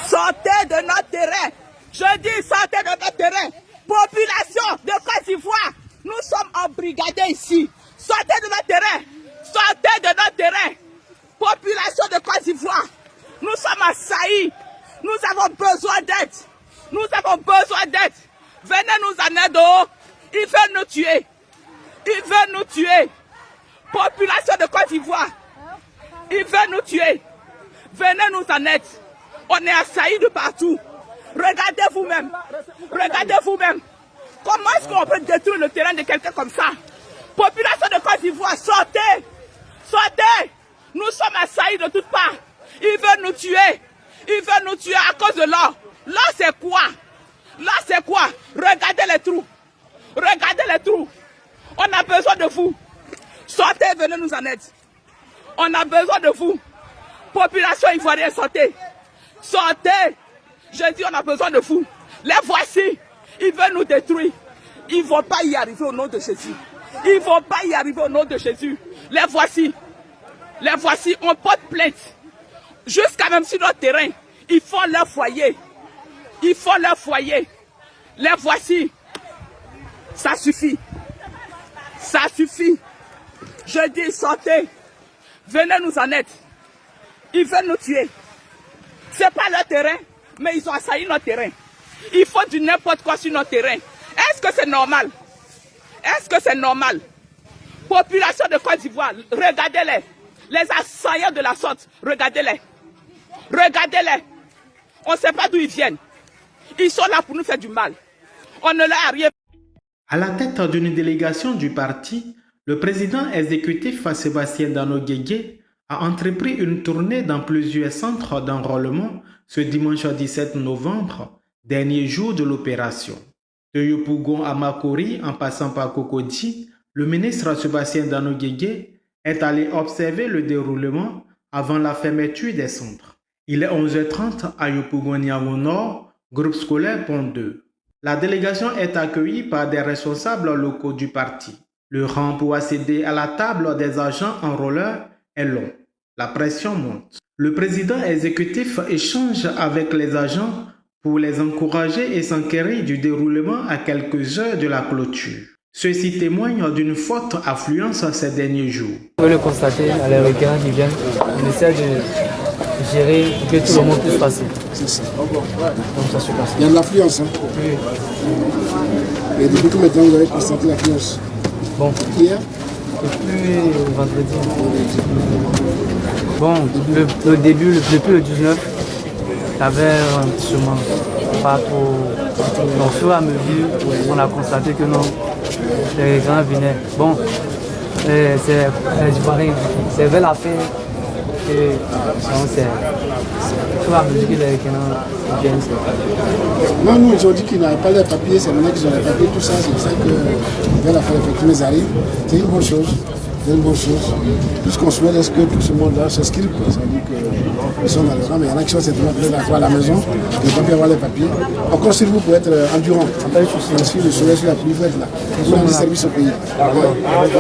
Sortez de notre terrain. Je dis sortez de notre terrain. Population de Côte d'Ivoire, nous sommes embrigadés ici. Sortez de notre terrain. Sortez de notre terrain. Population de Côte d'Ivoire, nous sommes assaillis. Nous avons besoin d'aide. Nous avons besoin d'aide. Venez nous en aide. Ils veulent nous tuer. Ils veulent nous tuer. Population de Côte d'Ivoire, ils veulent nous tuer. Venez nous en aide. On est assaillis de partout. Regardez vous-même. Regardez vous-même. Comment est-ce qu'on peut détruire le terrain de quelqu'un comme ça? Population de Côte d'Ivoire, sortez. Sortez. Nous sommes assaillis de toutes parts. Ils veulent nous tuer. Ils veulent nous tuer à cause de l'or. L'or c'est quoi? L'or c'est quoi? Regardez les trous. Regardez les trous. On a besoin de vous. Sortez, venez nous en aide. On a besoin de vous. Population ivoirienne, sortez. Sortez. Je dis, on a besoin de vous. Les voici. Ils veulent nous détruire. Ils ne vont pas y arriver au nom de Jésus. Ils ne vont pas y arriver au nom de Jésus. Les voici. Les voici. On porte plainte. Jusqu'à même sur notre terrain. Ils font leur foyer. Ils font leur foyer. Les voici. Ça suffit. Ça suffit. Je dis, sortez. Venez nous en aide. Ils veulent nous tuer. Ce n'est pas leur terrain, mais ils ont assailli notre terrain. Ils font du n'importe quoi sur notre terrain. Est-ce que c'est normal? Est-ce que c'est normal? Population de Côte d'Ivoire, regardez-les. Les assaillants de la sorte, regardez-les. Regardez-les. On ne sait pas d'où ils viennent. Ils sont là pour nous faire du mal. On ne leur a rien. À la tête d'une délégation du parti, le président exécutif Sébastien Dano Guégué a entrepris une tournée dans plusieurs centres d'enrôlement ce dimanche 17 novembre, dernier jour de l'opération. De Yopougon à Makori, en passant par Cocody, le ministre Sébastien Dano Guégué est allé observer le déroulement avant la fermeture des centres. Il est 11h30 à Yopougon-Niamey Nord, groupe scolaire Pont 2. La délégation est accueillie par des responsables locaux du parti. Le rang pour accéder à la table des agents enrôleurs est long. La pression monte. Le président exécutif échange avec les agents pour les encourager et s'enquérir du déroulement à quelques heures de la clôture. Ceci témoigne d'une forte affluence ces derniers jours. On peut le constater à les requérants qui viennent. On essaie de gérer pour que tout le monde puisse passer. C'est ça. Donc ça se passe. Il y a de l'affluence. Hein? Oui. Et depuis combien de temps vous avez constaté l'affluence? Bon, Hier? depuis vendredi. Bon, le début, depuis le 19, il y avait un petit chemin. Pas trop. Donc, au fur et à mesure, on a constaté que non, les gens venaient. Bon, c'est vers la fin que c'est au fur et à mesure que les gens viennent. Non, nous, ils ont dit qu'ils n'avaient pas les papiers, c'est maintenant qu'ils ont les papiers, tout ça, c'est pour ça que vers la fin, effectivement, ils arrivent. C'est une bonne chose. C'est une bonne chose. Tout ce qu'on souhaite, est-ce que tout ce monde-là s'inscrive, quoi. Ça veut dire qu'ils sont dans le rang, mais il y en a qui sont certainement peut-être à la maison, qui n'ont pas pu avoir les papiers. Encore sur vous pour être endurant. Parce que le soleil sur la pluie, vous êtes là. Vous rendez service au pays.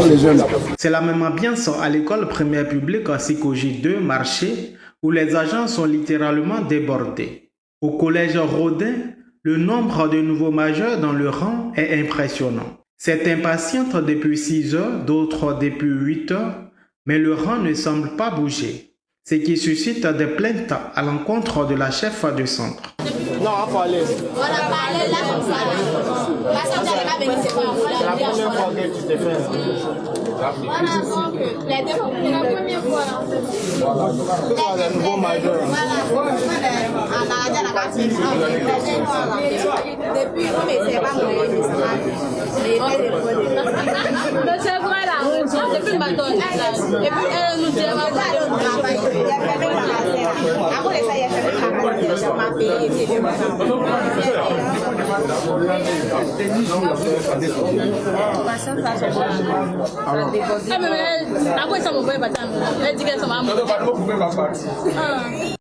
Les jeunes. C'est la même ambiance à l'école primaire publique Sikoji 2 marché où les agents sont littéralement débordés. Au collège Rodin, le nombre de nouveaux majeurs dans le rang est impressionnant. Certains patientent depuis 6 heures, d'autres depuis 8 heures, mais le rang ne semble pas bouger, ce qui suscite des plaintes à l'encontre de la chef de centre. Non, il faut aller. On a parlé là comme ça. Parce que vous n'allez pas venir, c'est pas C'est la première fois que tu te fais inscrire. les deux fois, c'est la première fois. Voilà, les nouveaux majeurs. Voilà. On a déjà la partie. Depuis, on ne sait pas mais c'est vrai là, depuis le bâton. Et puis, elle nous dit, elle va après ça, il y a fait le travail.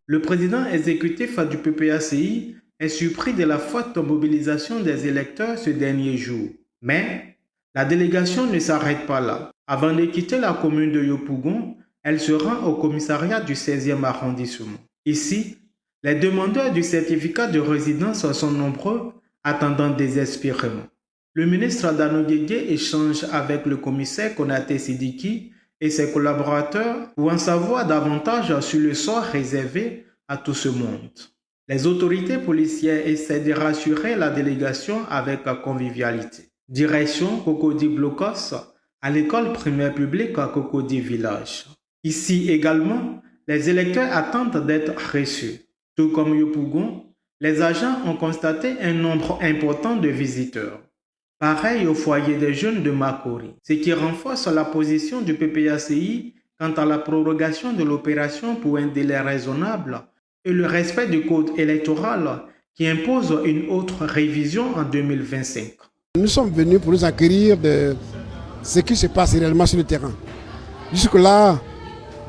Le président exécutif du PPACI est surpris de la forte mobilisation des électeurs ce dernier jour. Mais la délégation ne s'arrête pas là. Avant de quitter la commune de Yopougon, elle se rend au commissariat du 16e arrondissement. Ici, Les demandeurs du certificat de résidence sont nombreux, attendant désespérément. Le ministre Dano Guégué échange avec le commissaire Konaté Sidiki et ses collaborateurs pour en savoir davantage sur le sort réservé à tout ce monde. Les autorités policières essaient de rassurer la délégation avec convivialité. Direction Cocody Blocos à l'école primaire publique à Cocody Village. Ici également, les électeurs attendent d'être reçus. Tout comme Yopougon, les agents ont constaté un nombre important de visiteurs. Pareil au foyer des jeunes de Makori, ce qui renforce la position du PPACI quant à la prorogation de l'opération pour un délai raisonnable et le respect du code électoral qui impose une autre révision en 2025. Nous sommes venus pour nous acquérir de ce qui se passe réellement sur le terrain. Jusque-là,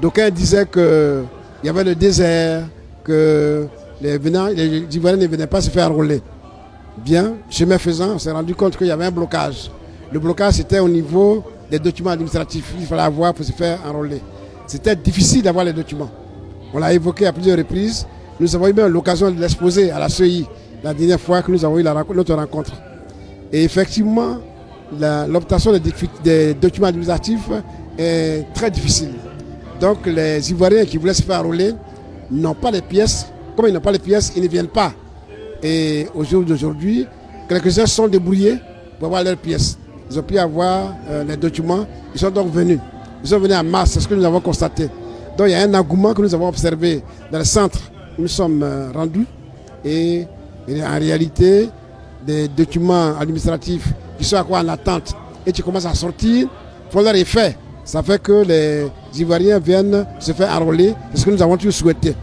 d'aucuns disaient qu'il y avait le désert, que les Ivoiriens ne venaient pas se faire enrôler. Bien, chemin faisant, on s'est rendu compte qu'il y avait un blocage. Le blocage, c'était au niveau des documents administratifs qu'il fallait avoir pour se faire enrôler. C'était difficile d'avoir les documents. On l'a évoqué à plusieurs reprises. Nous avons eu même l'occasion de l'exposer à la CEI la dernière fois que nous avons eu notre rencontre. Et effectivement, l'obtention des documents administratifs est très difficile. Donc les Ivoiriens qui voulaient se faire enrôler n'ont pas les pièces. Comme ils n'ont pas les pièces, ils ne viennent pas. Et au jour d'aujourd'hui, quelques-uns sont débrouillés pour avoir leurs pièces. Ils ont pu avoir les documents. Ils sont donc venus. Ils sont venus en masse, c'est ce que nous avons constaté. Donc il y a un engouement que nous avons observé dans le centre où nous sommes rendus. Et en réalité, des documents administratifs qui sont en attente et qui commencent à sortir font leur effet. Ça fait que les Ivoiriens viennent se faire enrôler. C'est ce que nous avons toujours souhaité.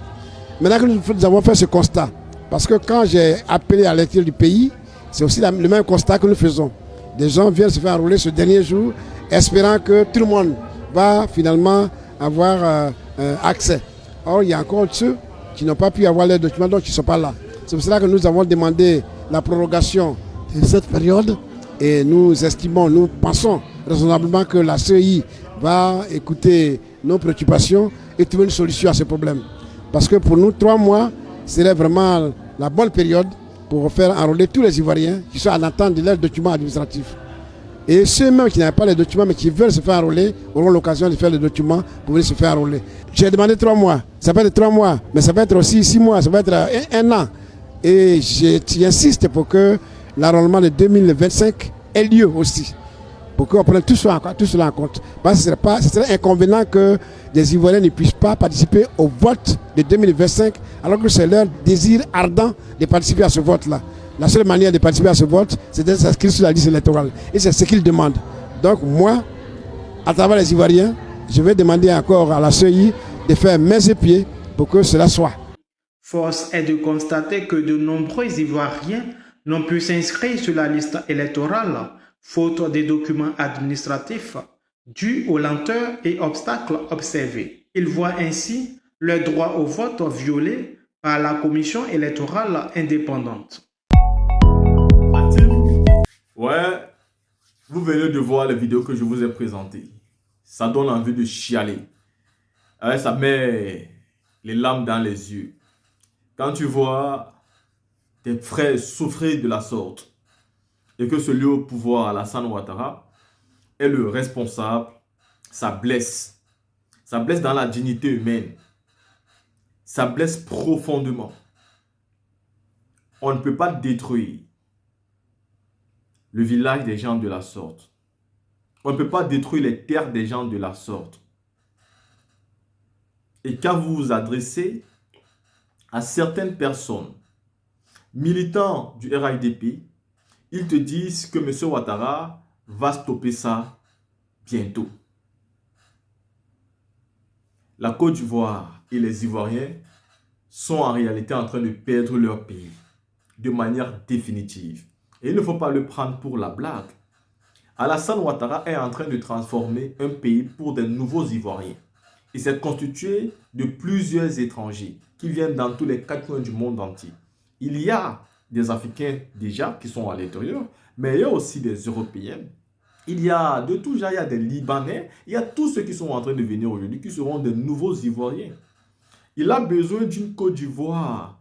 Maintenant que nous avons fait ce constat, parce que quand j'ai appelé à l'intérieur du pays, c'est aussi le même constat que nous faisons. Des gens viennent se faire enrôler ce dernier jour, espérant que tout le monde va finalement avoir accès. Or, il y a encore ceux qui n'ont pas pu avoir leurs documents, donc qui ne sont pas là. C'est pour cela que nous avons demandé la prorogation de cette période et nous pensons raisonnablement que la CEI va écouter nos préoccupations et trouver une solution à ce problème. Parce que pour nous, 3 mois serait vraiment la bonne période pour faire enrôler tous les Ivoiriens qui sont en attente de leurs documents administratifs. Et ceux-mêmes qui n'ont pas les documents mais qui veulent se faire enrôler auront l'occasion de faire les documents pour venir se faire enrôler. J'ai demandé 3 mois, ça peut être 3 mois, mais ça peut être aussi 6 mois, ça peut être un an. Et j'insiste pour que l'enrôlement de 2025 ait lieu aussi. Pour qu'on prenne tout cela en compte. Parce que ce serait inconvénient que les Ivoiriens ne puissent pas participer au vote de 2025 alors que c'est leur désir ardent de participer à ce vote-là. La seule manière de participer à ce vote, c'est de s'inscrire sur la liste électorale. Et c'est ce qu'ils demandent. Donc moi, à travers les Ivoiriens, je vais demander encore à la CEI de faire mains et pieds pour que cela soit. Force est de constater que de nombreux Ivoiriens n'ont pu s'inscrire sur la liste électorale faute des documents administratifs dus aux lenteurs et obstacles observés. Ils voient ainsi leur droit au vote violé par la commission électorale indépendante. Ouais, vous venez de voir les vidéos que je vous ai présentées. Ça donne envie de chialer. Ouais, ça met les larmes dans les yeux. Quand tu vois tes frères souffrir de la sorte et que celui au pouvoir, Alassane Ouattara, est le responsable, ça blesse. Ça blesse dans la dignité humaine. Ça blesse profondément. On ne peut pas détruire le village des gens de la sorte. On ne peut pas détruire les terres des gens de la sorte. Et quand vous vous adressez à certaines personnes, militants du RIDP, ils te disent que M. Ouattara va stopper ça bientôt. La Côte d'Ivoire et les Ivoiriens sont en réalité en train de perdre leur pays de manière définitive. Et il ne faut pas le prendre pour la blague. Alassane Ouattara est en train de transformer un pays pour des nouveaux Ivoiriens. Il s'est constitué de plusieurs étrangers qui viennent dans tous les 4 coins du monde entier. Il y a des Africains déjà qui sont à l'intérieur, mais il y a aussi des Européens. Il y a de tout genre, il y a des Libanais, il y a tous ceux qui sont en train de venir aujourd'hui, qui seront de nouveaux Ivoiriens. Il a besoin d'une Côte d'Ivoire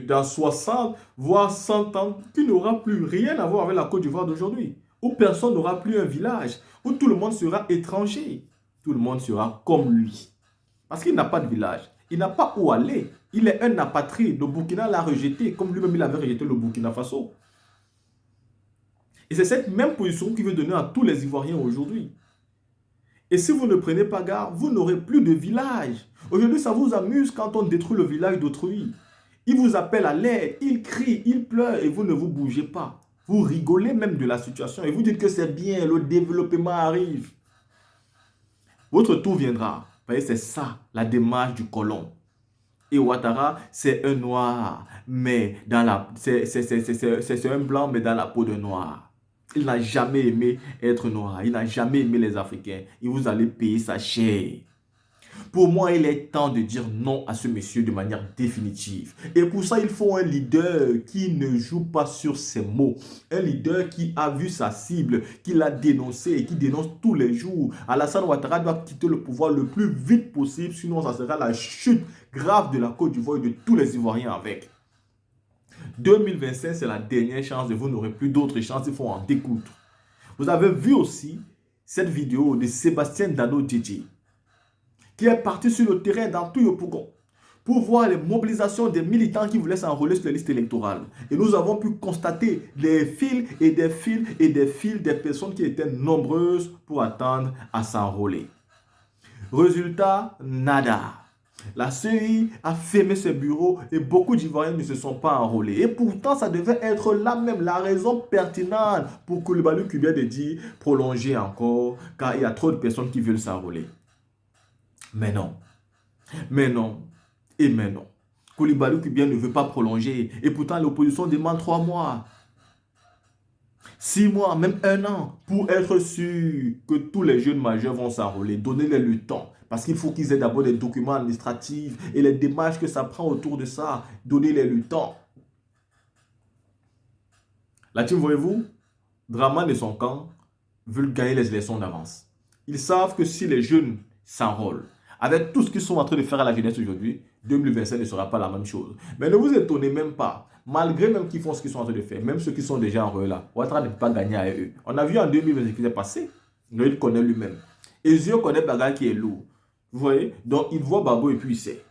dans 60, voire 100 ans, qui n'aura plus rien à voir avec la Côte d'Ivoire d'aujourd'hui, où personne n'aura plus un village, où tout le monde sera étranger. Tout le monde sera comme lui. Parce qu'il n'a pas de village. Il n'a pas où aller. Il est un apatride. Le Burkina l'a rejeté, comme lui-même il avait rejeté le Burkina Faso. Et c'est cette même position qu'il veut donner à tous les Ivoiriens aujourd'hui. Et si vous ne prenez pas garde, vous n'aurez plus de village. Aujourd'hui, ça vous amuse quand on détruit le village d'autrui. Il vous appelle à l'aide, il crie, il pleure et vous ne vous bougez pas. Vous rigolez même de la situation et vous dites que c'est bien, le développement arrive. Votre tour viendra. Vous voyez, c'est ça, la démarche du colon. Et Ouattara, c'est un noir, mais c'est un blanc, mais dans la peau de noir. Il n'a jamais aimé être noir. Il n'a jamais aimé les Africains. Et vous allez payer sa chair. Pour moi, il est temps de dire non à ce monsieur de manière définitive. Et pour ça, il faut un leader qui ne joue pas sur ses mots. Un leader qui a vu sa cible, qui l'a dénoncé et qui dénonce tous les jours. Alassane Ouattara doit quitter le pouvoir le plus vite possible, sinon ça sera la chute grave de la Côte d'Ivoire et de tous les Ivoiriens avec. 2025, c'est la dernière chance et vous n'aurez plus d'autres chances, il faut en découdre. Vous avez vu aussi cette vidéo de Sébastien Dano-Djedje qui est parti sur le terrain dans tout Yopougon pour voir les mobilisations des militants qui voulaient s'enrôler sur les listes électorales. Et nous avons pu constater des fils et des fils et des fils des personnes qui étaient nombreuses pour attendre à s'enrôler. Résultat, nada. La CEI a fermé ses bureaux et beaucoup d'Ivoiriens ne se sont pas enrôlés. Et pourtant, ça devait être là même la raison pertinente pour que le Koulibaly Kubia de dire prolonger encore, car il y a trop de personnes qui veulent s'enrôler. Mais non, mais non, et mais non. Koulibaly Kubia ne veut pas prolonger. Et pourtant, l'opposition demande 3 mois. 6 mois, même 1 an, pour être sûr que tous les jeunes majeurs vont s'enrôler. Donnez-les le temps. Parce qu'il faut qu'ils aient d'abord des documents administratifs et les démarches que ça prend autour de ça. Donnez-les le temps. La team, voyez-vous, Dramane et son camp veulent gagner les élections d'avance. Ils savent que si les jeunes s'enrôlent, avec tout ce qu'ils sont en train de faire à la jeunesse aujourd'hui, 2025 ne sera pas la même chose. Mais ne vous étonnez même pas. Malgré même qu'ils font ce qu'ils sont en train de faire, même ceux qui sont déjà enrôlés là, Ouattara ne peut pas gagner à eux. On a vu en 2020 ce qui s'est passé. Il connaît lui-même. Et Ezio connaît Bagal qui est lourd. Vous voyez? Donc il voit Babo et puis il sait.